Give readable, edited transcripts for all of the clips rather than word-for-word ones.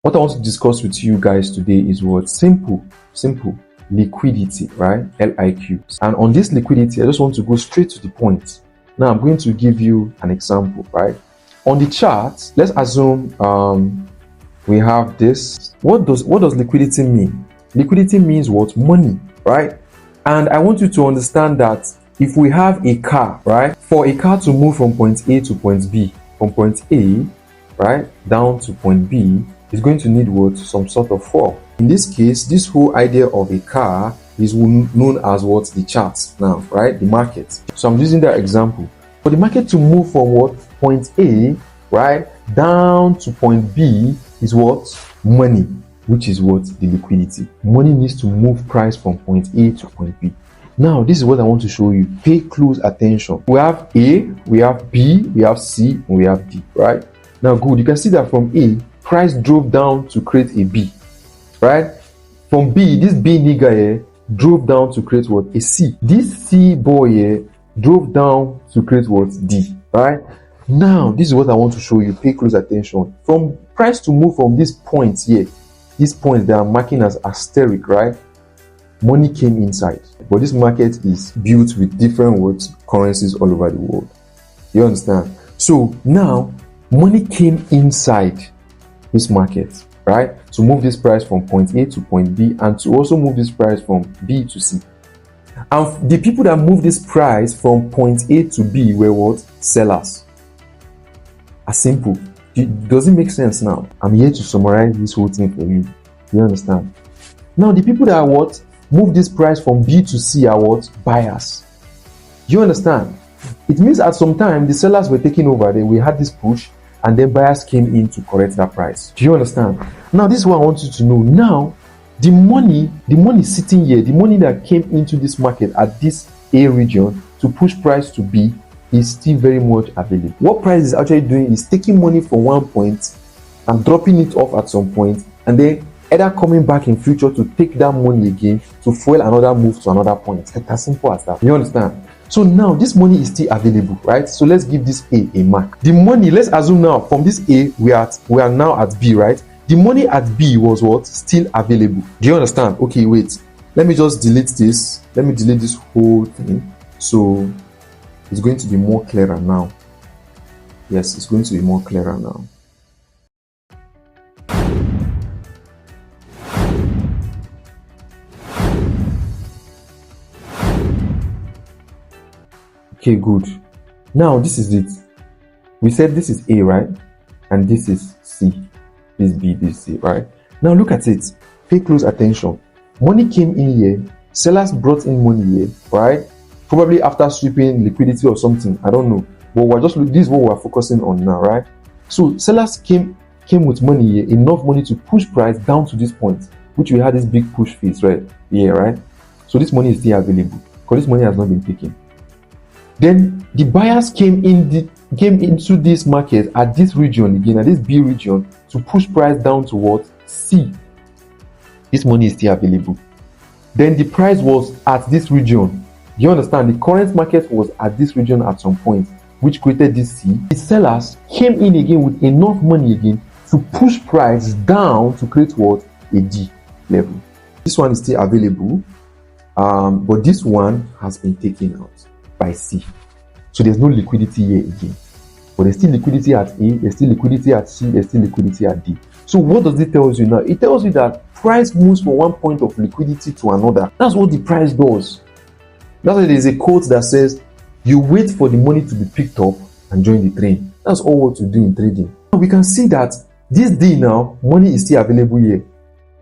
What I want to discuss with you guys today is what? Simple liquidity, right? LIQ. And on this liquidity, I just want to go straight to the point. Now I'm going to give you an example, right? On the chart, let's assume we have this. What does liquidity mean? Liquidity means what? Money, right? And I want you to understand that if we have a car, right? For a car to move from point A to point B, from point A, right, down to point B, is going to need what? Some sort of force. In this case, this whole idea of a car is known as what? The chart now, right? The market. So I'm using that example. For the market to move from what? Point A, right, down to point B is what? Money, which is what? The liquidity. Money needs to move price from point A to point B. Now, this is what I want to show you. Pay close attention. We have A, we have B, we have C, and we have D, right? Now, good. You can see that from A, price drove down to create a B, right? From B, this B nigga here drove down to create what? A C. This C boy here drove down to create what? D, right? Now, this is what I want to show you. Pay close attention. From price to move from this point here, these points that are marking as asterisk, right? Money came inside. But this market is built with different words, currencies all over the world. You understand? So now, money came inside this market, right? To move this price from point A to point B, and to also move this price from B to C. And the people that moved this price from point A to B were what? Sellers. As simple. Does it make sense now? I'm here to summarize this whole thing for you. You understand? Now, the people that are what? Move this price from B to C are what? Buyers. You understand? It means at some time the sellers were taking over, then we had this push, and then buyers came in to correct that price. Do you understand? Now, this is what I want you to know. Now, the money sitting here, the money that came into this market at this A region to push price to B is still very much available. What price is actually doing is taking money from one point and dropping it off at some point, and then either coming back in future to take that money again to fuel another move to another point. It's as simple as that. You understand? So now this money is still available, right? So let's give this A mark. The money, let's assume now from this A we are now at B, right? The money at B was what? Still available. Do you understand? Okay, wait. Let me just delete this. Let me delete this whole thing. So it's going to be more clearer now. Yes, it's going to be more clearer now. Okay, good. Now this is it. We said this is A, right? And this is C. This B, this C, right? Now look at it. Pay close attention. Money came in here. Sellers brought in money here, right? Probably after sweeping liquidity or something. I don't know. But this is what we're focusing on now, right? So sellers came with money here, enough money to push price down to this point, which we had this big push phase right here, right? So this money is still available because this money has not been taken. Then the buyers came into this market at this region again, at this B region, to push price down to what? C. This money is still available. Then the price was at this region. Do you understand? The current market was at this region at some point, which created this C. The sellers came in again with enough money again to push price down to create what? A D level. This one is still available, but this one has been taken out by C. So there's no liquidity here again. But there's still liquidity at A, there's still liquidity at C, there's still liquidity at D. So what does it tell you now? It tells you that price moves from one point of liquidity to another. That's what the price does. That's why there's a quote that says, you wait for the money to be picked up and join the train. That's all what you do in trading. Now we can see that this D now, money is still available here.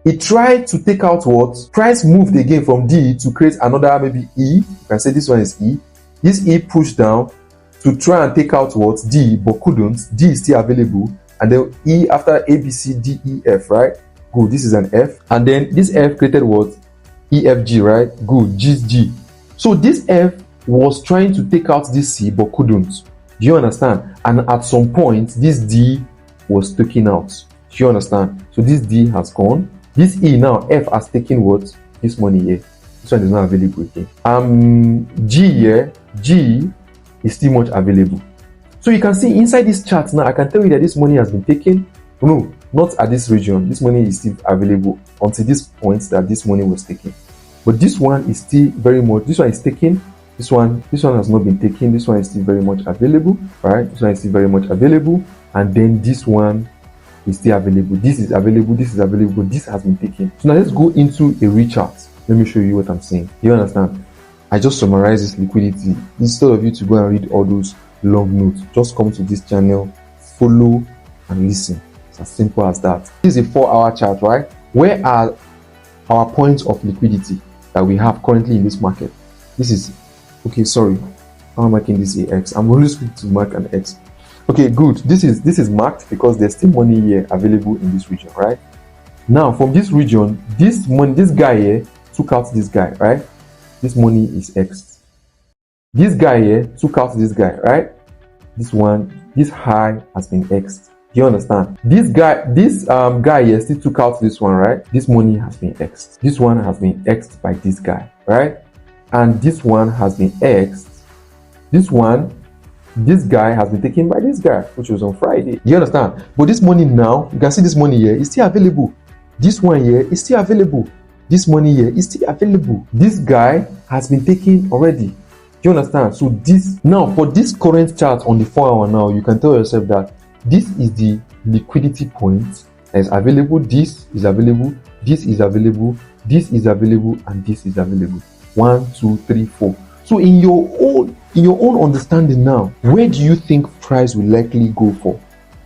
It tried to take out what? Price moved again from D to create another maybe E. You can say this one is E. This E pushed down to try and take out what? D, but couldn't. D is still available. And then E after A, B, C, D, E, F, right? Good, this is an F. And then this F created what? E, F, G, right? Good, G is G. So this F was trying to take out this C, but couldn't. Do you understand? And at some point, this D was taken out. Do you understand? So this D has gone. This E now, F has taken what? This money here. This one is not available again. G here, G is still much available. So you can see inside this chart now, I can tell you that this money has been taken. No, not at this region. This money is still available until this point that this money was taken. But this one is still very much, this one is taken, this one has not been taken, this one is still very much available, right? This one is still very much available, and then this one is still available. This is available, this is available, this has been taken. So now let's go into a rechart. Let me show you what I'm saying. You understand? I just summarize this liquidity. Instead of you to go and read all those long notes, just come to this channel, follow and listen. It's as simple as that. This is a 4-hour chart, right? Where are our points of liquidity that we have currently in this market? This is okay. Sorry, I'm marking this a X. I'm always quick to mark an X. Okay, good. This is marked because there's still money here available in this region, right? Now from this region, this guy here took out this guy, right? This money is X. This guy here took out this guy, right? This high has been X. Do you understand? This guy here still took out this one, right? This money has been X'd. This one has been X'd by this guy, right? And this one has been X'd. This guy has been taken by this guy, which was on Friday. You understand? But this money now, you can see this money here is still available. This one here is still available. This money here is still available. This guy has been taken already. Do you understand? So this now, for this current chart on the 4-hour now, you can tell yourself that this is the liquidity point that is available. This is available. This is available. This is available, and this is available. 1, 2, 3, 4. So in your own understanding now, where do you think price will likely go for?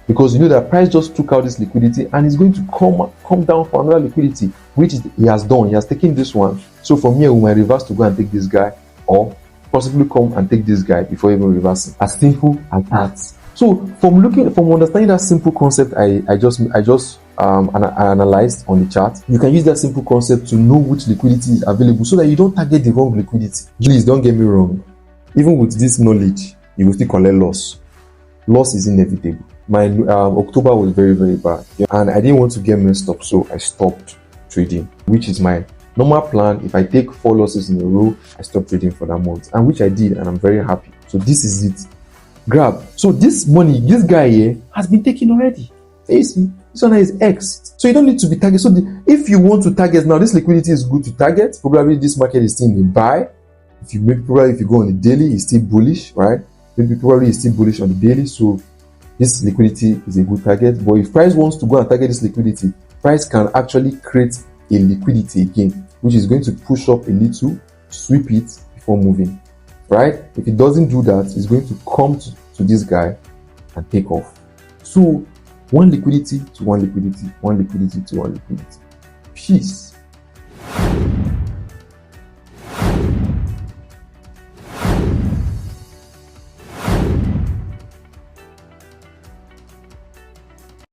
Because you know that price just took out this liquidity and is going to come down for another liquidity, which he has done. He has taken this one. So from here, we might reverse to go and take this guy, or possibly come and take this guy before even reversing. As simple as that. So from understanding that simple concept I just analyzed on the chart, you can use that simple concept to know which liquidity is available so that you don't target the wrong liquidity. Please don't get me wrong. Even with this knowledge, you will still collect loss. Loss is inevitable. My October was very, very bad, and I didn't want to get messed up, so I stopped trading, which is my normal plan. If I take 4 losses in a row, I stop trading for that month, and which I did, and I'm very happy. So this is it. Grab. So this money, this guy here has been taken already. You see, this one is X. So you don't need to be target. So if you want to target now, this liquidity is good to target. Probably this market is still in the buy. If you go on the daily, it's still bullish, right? Maybe probably it's still bullish on the daily. So this liquidity is a good target. But if price wants to go and target this liquidity, price can actually create a liquidity again, which is going to push up a little, sweep it before moving. Right? If it doesn't do that, it's going to come to this guy and take off. So one liquidity to one liquidity, one liquidity to one liquidity. Peace.